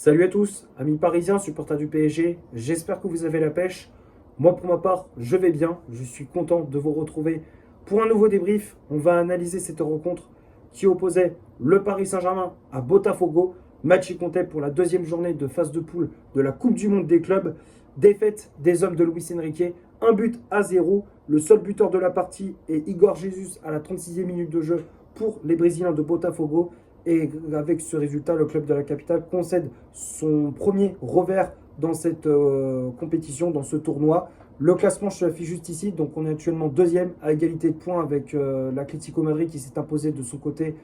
Salut à tous, amis parisiens, supporters du PSG, j'espère que vous avez la pêche. Moi pour ma part, je vais bien, je suis content de vous retrouver pour un nouveau débrief. On va analyser cette rencontre qui opposait le Paris Saint-Germain à Botafogo. Match qui comptait pour la deuxième journée de phase de poule de la Coupe du Monde des clubs. Défaite des hommes de Luis Enrique, 1-0. Le seul buteur de la partie est Igor Jesus à la 36e minute de jeu pour les Brésiliens de Botafogo. Et avec ce résultat, le club de la capitale concède son premier revers dans cette compétition, dans ce tournoi. Le classement se affiche juste ici, donc on est actuellement deuxième à égalité de points avec l'Atlético Madrid qui s'est imposé de son côté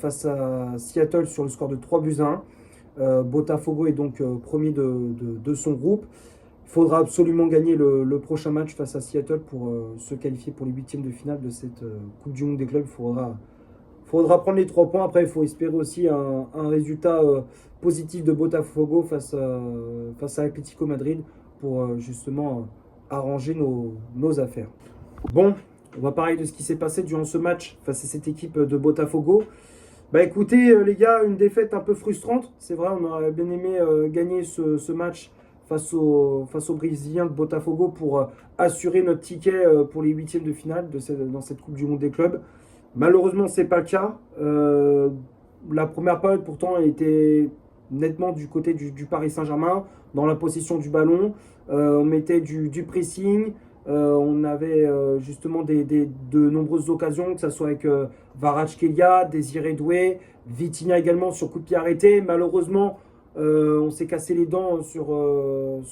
face à Seattle sur le score de 3-1. Botafogo est donc premier de son groupe. Il faudra absolument gagner le prochain match face à Seattle pour se qualifier pour les huitièmes de finale de cette Coupe du Monde des clubs. Il faudra prendre les 3 points. Après, il faut espérer aussi un résultat positif de Botafogo face à Atlético Madrid pour justement arranger nos affaires. Bon, on va parler de ce qui s'est passé durant ce match face à cette équipe de Botafogo. Bah écoutez, les gars, une défaite un peu frustrante. C'est vrai, on aurait bien aimé gagner ce match face aux Brésiliens de Botafogo pour assurer notre ticket pour les huitièmes de finale dans cette Coupe du Monde des clubs. Malheureusement, ce n'est pas le cas. La première période, pourtant, elle était nettement du côté du Paris Saint-Germain, dans la possession du ballon. On mettait du pressing. On avait justement de nombreuses occasions, que ce soit avec Kvaratskhelia, Désiré Doué, Vitinha également sur coup de pied arrêté. Malheureusement, on s'est cassé les dents sur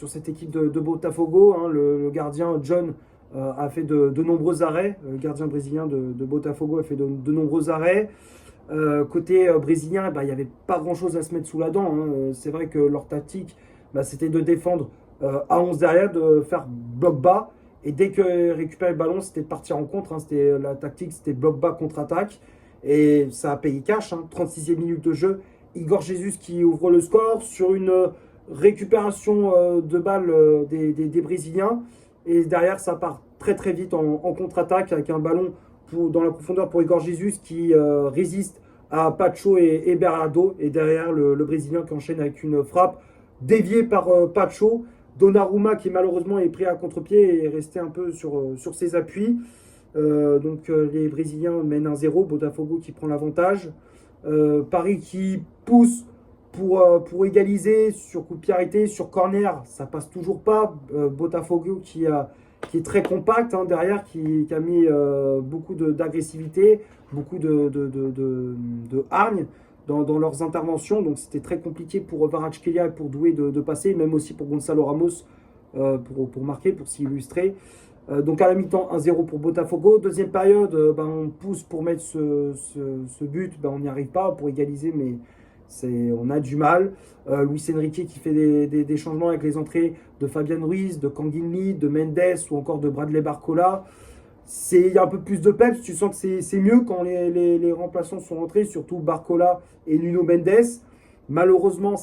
cette équipe de Botafogo. Hein. Le gardien John a fait de nombreux arrêts. Le gardien brésilien de Botafogo a fait de nombreux arrêts. Côté brésilien, il n'y avait pas grand-chose à se mettre sous la dent. Hein. C'est vrai que leur tactique, c'était de défendre à 11 derrière, de faire bloc bas. Et dès qu'ils récupéraient le ballon, c'était de partir en contre. Hein. La tactique, c'était bloc bas contre-attaque. Et ça a payé cash. Hein. 36e minute de jeu. Igor Jesus qui ouvre le score sur une récupération de balles des Brésiliens. Et derrière, ça part très très vite en contre-attaque avec un ballon dans la profondeur pour Igor Jesus qui résiste à Pacho et Berardo. Et derrière, le Brésilien qui enchaîne avec une frappe déviée par Pacho. Donnarumma qui malheureusement est pris à contre-pied et est resté un peu sur ses appuis. Les Brésiliens mènent 1-0. Botafogo qui prend l'avantage. Paris qui pousse pour égaliser sur coup de pied arrêté, sur corner, ça passe toujours pas. Botafogo qui est très compact hein, derrière, qui a mis beaucoup d'agressivité, beaucoup de hargne dans leurs interventions. Donc c'était très compliqué pour Kvaratskhelia et pour Doué de passer, même aussi pour Gonzalo Ramos pour marquer, pour s'illustrer. Donc à la mi-temps, 1-0 pour Botafogo. Deuxième période, on pousse pour mettre ce but, on n'y arrive pas pour égaliser, mais on a du mal. Luis Enrique qui fait des changements avec les entrées de Fabian Ruiz, de Canguilhi, de Mendes ou encore de Bradley Barcola. Il y a un peu plus de peps, tu sens que c'est mieux quand les remplaçants sont entrés, surtout Barcola et Nuno Mendes. Malheureusement,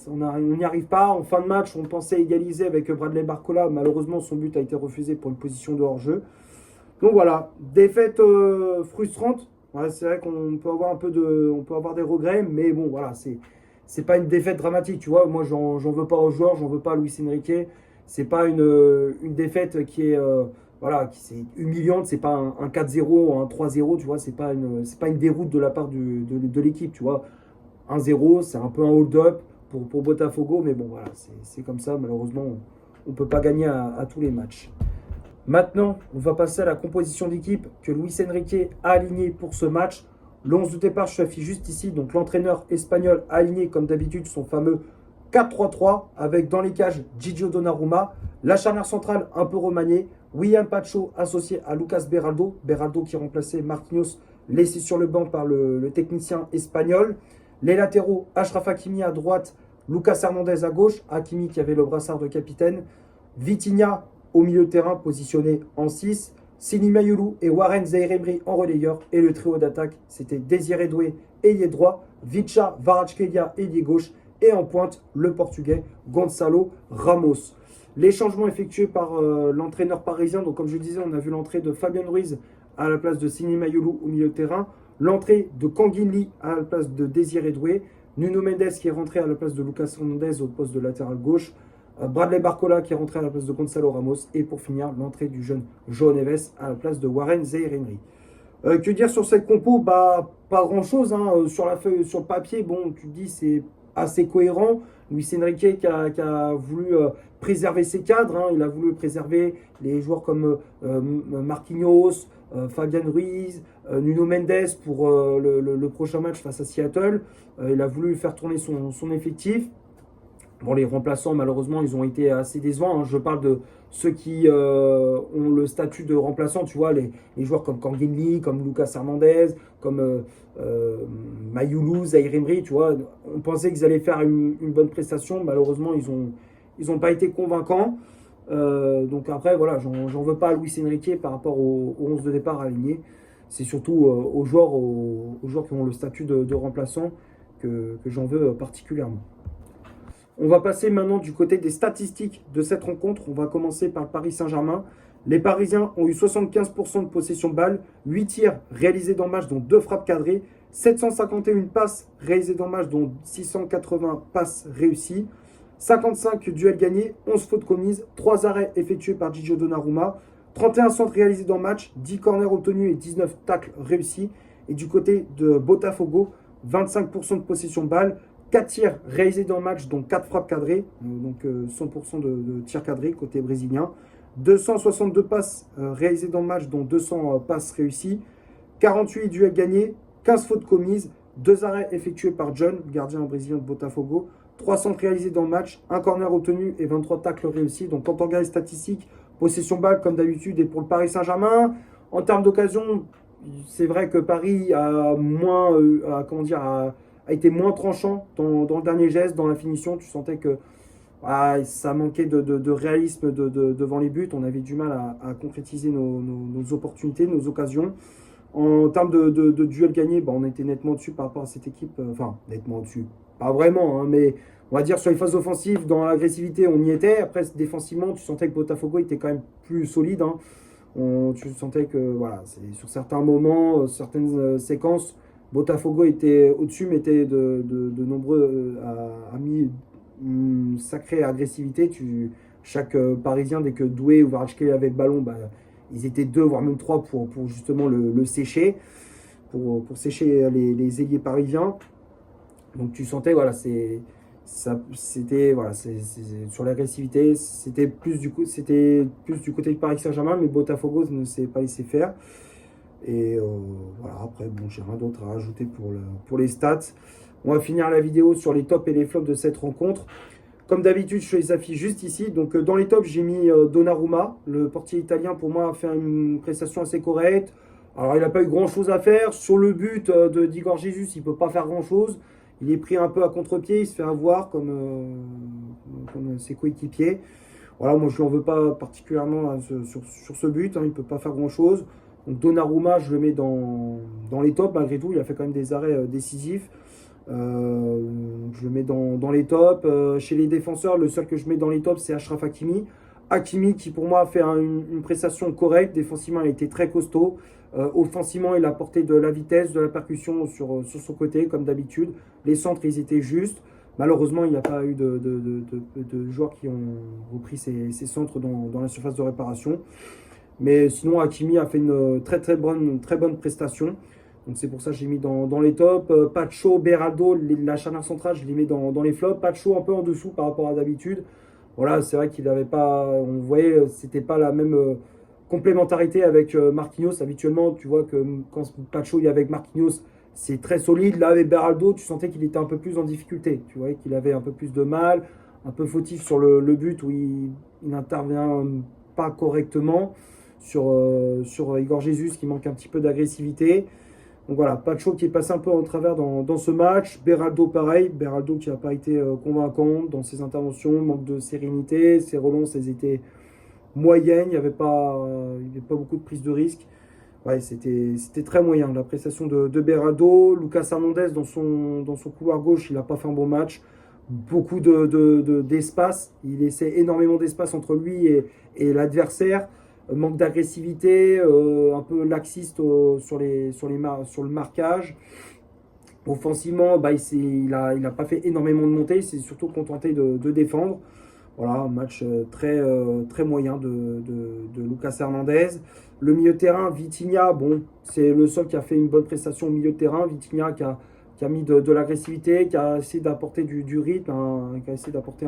on n'y arrive pas. En fin de match, on pensait égaliser avec Bradley Barcola. Malheureusement, son but a été refusé pour une position de hors-jeu. Donc voilà, défaite frustrante. Ouais, c'est vrai qu'on peut avoir on peut avoir des regrets, mais bon, voilà, c'est pas une défaite dramatique, tu vois. Moi, j'en veux pas aux joueurs, j'en veux pas à Luis Enrique. C'est pas une défaite qui est qui c'est humiliante. C'est pas un 4-0, un 3-0, tu vois. C'est pas une déroute de la part de l'équipe, tu vois. 1-0, c'est un peu un hold-up pour Botafogo, mais bon, voilà, c'est comme ça. Malheureusement, on ne peut pas gagner à tous les matchs. Maintenant, on va passer à la composition d'équipe que Luis Enrique a alignée pour ce match. Le 11 de départ s'affiche juste ici. Donc l'entraîneur espagnol a aligné comme d'habitude son fameux 4-3-3 avec dans les cages Gigio Donnarumma. La charnière centrale un peu remaniée. William Pacho associé à Lucas Beraldo. Beraldo qui remplaçait Marquinhos laissé sur le banc par le technicien espagnol. Les latéraux, Achraf Hakimi à droite, Lucas Hernandez à gauche. Hakimi qui avait le brassard de capitaine. Vitinha au milieu de terrain positionné en 6. Sini Mayulu et Warren Zaïre-Emery en relayeur. Et le trio d'attaque, c'était Désiré Doué, ailier droit, Vicha, Kvaratskhelia, ailier gauche. Et en pointe, le portugais Gonzalo Ramos. Les changements effectués par l'entraîneur parisien. Donc comme je le disais, on a vu l'entrée de Fabian Ruiz à la place de Sini Mayulu au milieu de terrain. L'entrée de Canguilhi à la place de Désiré Doué. Nuno Mendes qui est rentré à la place de Lucas Hernandez au poste de latéral gauche. Bradley Barcola qui est rentré à la place de Gonzalo Ramos. Et pour finir, l'entrée du jeune João Neves à la place de Warren Zaïre-Emery. Que dire sur cette compo? Bah, pas grand-chose. Hein. Sur la feuille, sur le papier, bon, tu te dis c'est assez cohérent. Luis Enrique qui a voulu préserver ses cadres. Hein. Il a voulu préserver les joueurs comme Marquinhos, Fabian Ruiz, Nuno Mendes pour le prochain match face à Seattle. Il a voulu faire tourner son effectif. Bon, les remplaçants, malheureusement, ils ont été assez décevants. Hein. Je parle de ceux qui ont le statut de remplaçant, tu vois, les joueurs comme Kanginli, comme Lucas Hernandez, comme Mayulu, Zaïre Emery, tu vois. On pensait qu'ils allaient faire une bonne prestation. Malheureusement, ils ont pas été convaincants. Donc après, voilà, j'en veux pas à Luis Enrique par rapport au 11 de départ aligné. C'est surtout aux joueurs qui ont le statut de remplaçant que j'en veux particulièrement. On va passer maintenant du côté des statistiques de cette rencontre. On va commencer par le Paris Saint-Germain. Les Parisiens ont eu 75% de possession de balle, 8 tirs réalisés dans le match, dont 2 frappes cadrées, 751 passes réalisées dans le match, dont 680 passes réussies, 55 duels gagnés, 11 fautes commises, 3 arrêts effectués par Gigio Donnarumma, 31 centres réalisés dans le match, 10 corners obtenus et 19 tacles réussis. Et du côté de Botafogo, 25% de possession de balle, 4 tirs réalisés dans le match, dont 4 frappes cadrées, donc 100% de tirs cadrés côté brésilien. 262 passes réalisées dans le match, dont 200 passes réussies. 48 duels gagnés, 15 fautes commises, 2 arrêts effectués par John, gardien brésilien de Botafogo. 3 centres réalisés dans le match, 1 corner obtenu et 23 tacles réussis. Donc quand on regarde les statistiques, possession balle comme d'habitude et pour le Paris Saint-Germain. En termes d'occasion, c'est vrai que Paris a été moins tranchant dans le dernier geste, dans la finition. Tu sentais que ça manquait de réalisme devant les buts. On avait du mal à concrétiser nos opportunités, nos occasions. En termes de duel gagné, on était nettement au-dessus par rapport à cette équipe. Enfin, nettement au-dessus. Pas vraiment, hein, mais on va dire sur les phases offensives, dans l'agressivité, on y était. Après, défensivement, tu sentais que Botafogo était quand même plus solide. Hein. Tu sentais que voilà, sur certains moments, certaines séquences, Botafogo était au-dessus, mais était de nombreux a mis une sacrée agressivité. Chaque Parisien, dès que Doué ou Kvaratskhelia avait le ballon, ils étaient 2, voire même 3 pour justement le sécher, pour sécher les ailiers parisiens. Donc tu sentais, voilà, c'était voilà, sur l'agressivité, c'était plus du côté de Paris Saint-Germain, mais Botafogo ne s'est pas laissé faire. Et voilà, après, bon, j'ai rien d'autre à rajouter pour les stats. On va finir la vidéo sur les tops et les flops de cette rencontre. Comme d'habitude, je les affiche juste ici. Donc dans les tops, j'ai mis Donnarumma. Le portier italien, pour moi, a fait une prestation assez correcte. Alors, il n'a pas eu grand-chose à faire. Sur le but d'Igor Jesus, il ne peut pas faire grand-chose. Il est pris un peu à contre-pied, il se fait avoir comme ses coéquipiers. Voilà, moi je ne lui en veux pas particulièrement hein, sur ce but, hein, il ne peut pas faire grand-chose. Donc Donnarumma, je le mets dans les tops malgré tout, il a fait quand même des arrêts décisifs. Je le mets dans les tops. Chez les défenseurs, le seul que je mets dans les tops, c'est Achraf Hakimi. Hakimi qui pour moi a fait une prestation correcte. Défensivement, il a été très costaud. Offensivement, il a apporté de la vitesse, de la percussion sur son côté, comme d'habitude. Les centres, ils étaient justes. Malheureusement, il n'y a pas eu de joueurs qui ont repris ces centres dans la surface de réparation. Mais sinon, Hakimi a fait une très bonne prestation. Donc c'est pour ça que j'ai mis dans les tops. Pacho, Beraldo, la charnière centrale, je les mets dans les flops. Pacho un peu en dessous par rapport à d'habitude. Voilà, c'est vrai qu'il n'avait pas. On voyait, c'était pas la même complémentarité avec Marquinhos. Habituellement, tu vois que quand Pacho est avec Marquinhos, c'est très solide. Là, avec Beraldo, tu sentais qu'il était un peu plus en difficulté. Tu voyais qu'il avait un peu plus de mal, un peu fautif sur le but où il n'intervient pas correctement. Sur Igor Jesus qui manque un petit peu d'agressivité. Donc voilà, Pacho qui est passé un peu en travers dans ce match. Beraldo pareil, Beraldo qui n'a pas été convaincant dans ses interventions, manque de sérénité, ses relances elles étaient moyennes, il n'y avait pas beaucoup de prise de risque. Ouais, c'était très moyen. La prestation de Beraldo, Lucas Hernandez dans son couloir gauche, il n'a pas fait un bon match. Beaucoup d'espace, il laissait énormément d'espace entre lui et l'adversaire. Manque d'agressivité, un peu laxiste sur le marquage. Offensivement, bah, il a pas fait énormément de montées, il s'est surtout contenté de défendre. Voilà, un match très moyen de Lucas Hernandez. Le milieu de terrain, Vitinha, bon, c'est le seul qui a fait une bonne prestation au milieu de terrain. Vitinha qui a mis de l'agressivité, qui a essayé d'apporter du rythme, qui a essayé d'apporter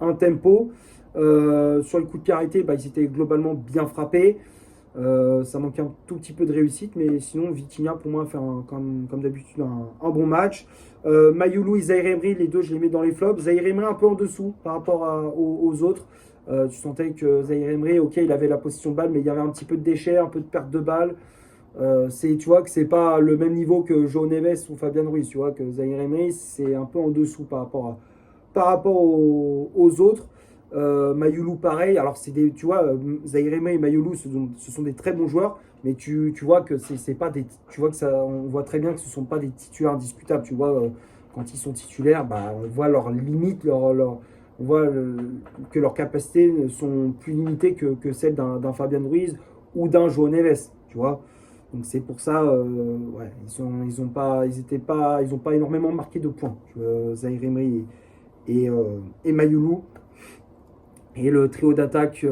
un tempo. Sur le coup de pied arrêté, bah, ils étaient globalement bien frappés. Ça manque un tout petit peu de réussite, mais sinon Vitinha pour moi fait comme d'habitude un bon match. Mayulu et Zaïre Emery, les deux je les mets dans les flops. Zaïre Emery un peu en dessous par rapport aux autres. Tu sentais que Zaïre Emery, ok, il avait la position de balle, mais il y avait un petit peu de déchets, un peu de perte de balle. Tu vois que c'est pas le même niveau que João Neves ou Fabian Ruiz. Tu vois que Zaïre Emery c'est un peu en dessous par rapport aux autres. Mayulu pareil, alors tu vois, Zaïre Emery et Mayulu ce sont des très bons joueurs, mais tu vois que c'est pas des, tu vois que ça, on voit très bien que ce sont pas des titulaires indiscutables, tu vois, quand ils sont titulaires, bah, on voit leurs limites, on voit que leurs capacités sont plus limitées que celles d'un Fabian Ruiz ou d'un João Neves, tu vois. Donc c'est pour ça, ouais, ils ont pas énormément marqué de points, Zaïre Emery et Mayulu. Et le trio d'attaque,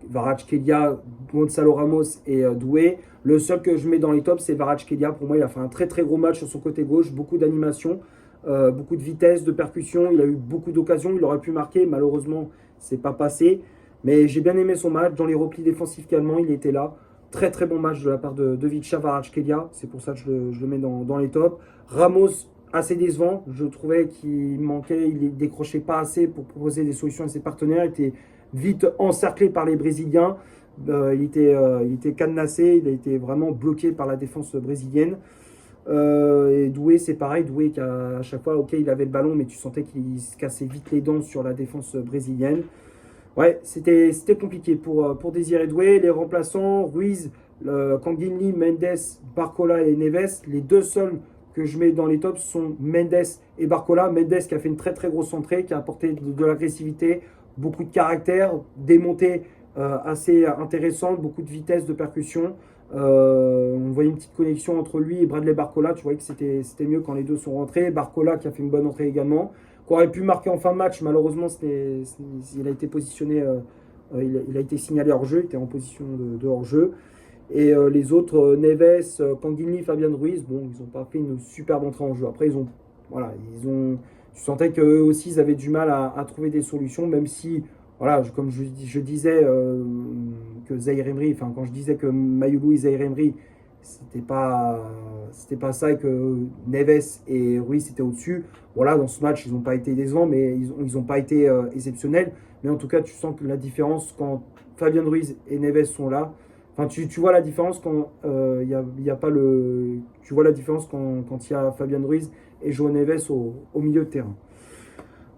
Kvaratskhelia, Gonzalo Ramos et Doué. Le seul que je mets dans les tops, c'est Kvaratskhelia. Pour moi, il a fait un très gros match sur son côté gauche, beaucoup d'animation, beaucoup de vitesse, de percussion. Il a eu beaucoup d'occasions, il aurait pu marquer. Malheureusement, c'est pas passé. Mais j'ai bien aimé son match. Dans les replis défensifs calmants, il était là. Très bon match de la part de Vicha Kvaratskhelia. C'est pour ça que je le mets dans les tops. Ramos, assez décevant. Je trouvais qu'il manquait, il ne décrochait pas assez pour proposer des solutions à ses partenaires. Il était vite encerclé par les Brésiliens. Il était cadenassé, il a été vraiment bloqué par la défense brésilienne. Et Doué, c'est pareil. Doué, à chaque fois, ok, il avait le ballon, mais tu sentais qu'il se cassait vite les dents sur la défense brésilienne. Ouais, c'était compliqué pour Désiré Doué. Les remplaçants, Ruiz, Kanginli, Mendes, Barcola et Neves, les deux seuls que je mets dans les tops sont Mendes et Barcola. Mendes qui a fait une très grosse entrée, qui a apporté de l'agressivité, beaucoup de caractère, des montées assez intéressantes, beaucoup de vitesse, de percussion. On voyait une petite connexion entre lui et Bradley Barcola. Tu voyais que c'était mieux quand les deux sont rentrés. Barcola qui a fait une bonne entrée également, qui aurait pu marquer en fin de match. Malheureusement, il a été positionné, il a été signalé hors-jeu, il était en position de hors-jeu. Et les autres, Neves, Kanginli, Fabian Ruiz, bon, ils n'ont pas fait une superbe entrée en jeu. Après, voilà, tu sentais qu'eux aussi, ils avaient du mal à trouver des solutions, même si, voilà, comme je disais que Zaïre Emery, enfin, quand je disais que Mayulu et Zaïre Emery, c'était pas ça et que Neves et Ruiz étaient au-dessus. Voilà, dans ce match, ils n'ont pas été décevants, mais ils ont pas été exceptionnels. Mais en tout cas, tu sens que la différence quand Fabian Ruiz et Neves sont là. Enfin, tu vois la différence quand y a pas le. Tu vois la différence quand il y a Fabian Ruiz et João Neves au milieu de terrain.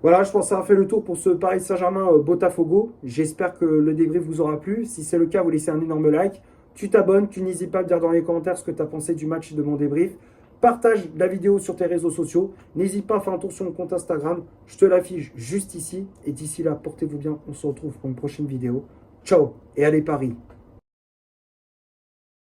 Voilà, je pense que ça a fait le tour pour ce Paris Saint-Germain Botafogo. J'espère que le débrief vous aura plu. Si c'est le cas, vous laissez un énorme like. Tu t'abonnes, tu n'hésites pas à me dire dans les commentaires ce que tu as pensé du match et de mon débrief. Partage la vidéo sur tes réseaux sociaux. N'hésite pas à faire un tour sur mon compte Instagram. Je te l'affiche juste ici. Et d'ici là, portez-vous bien. On se retrouve pour une prochaine vidéo. Ciao et allez Paris.